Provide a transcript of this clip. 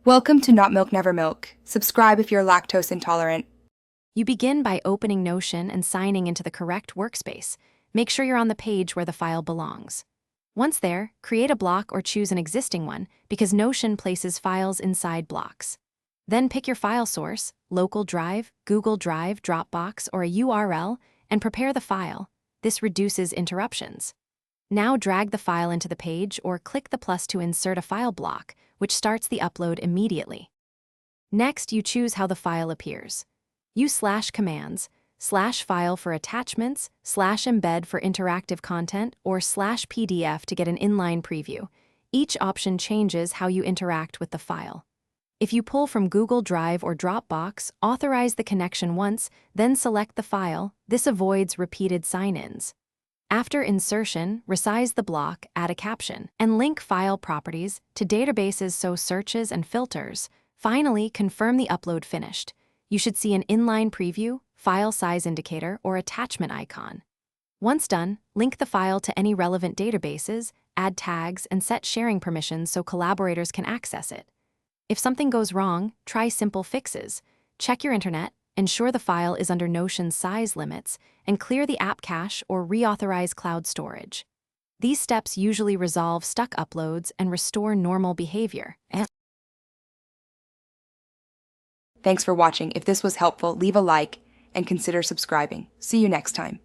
Welcome to Not Milk Never Milk. Subscribe if you're lactose intolerant. You begin by opening Notion and signing into the correct workspace. Make sure you're on the page where the file belongs. Once there, create a block or choose an existing one because Notion places files inside blocks. Then pick your file source, local drive, Google Drive, Dropbox, or a URL, and prepare the file. This reduces interruptions. Now drag the file into the page or click the plus to insert a file block, which starts the upload immediately. Next, you choose how the file appears. Use /commands, /file for attachments, /embed for interactive content, or /PDF to get an inline preview. Each option changes how you interact with the file. If you pull from Google Drive or Dropbox, authorize the connection once, then select the file. This avoids repeated sign-ins. After insertion, resize the block, add a caption, and link file properties to databases so searches and filters. Finally, confirm the upload finished. You should see an inline preview, file size indicator, or attachment icon. Once done, link the file to any relevant databases, add tags, and set sharing permissions so collaborators can access it. If something goes wrong, try simple fixes. Check your internet, ensure the file is under Notion's size limits, and clear the app cache or reauthorize cloud storage. These steps usually resolve stuck uploads and restore normal behavior. Thanks for watching. If this was helpful, leave a like and consider subscribing. See you next time.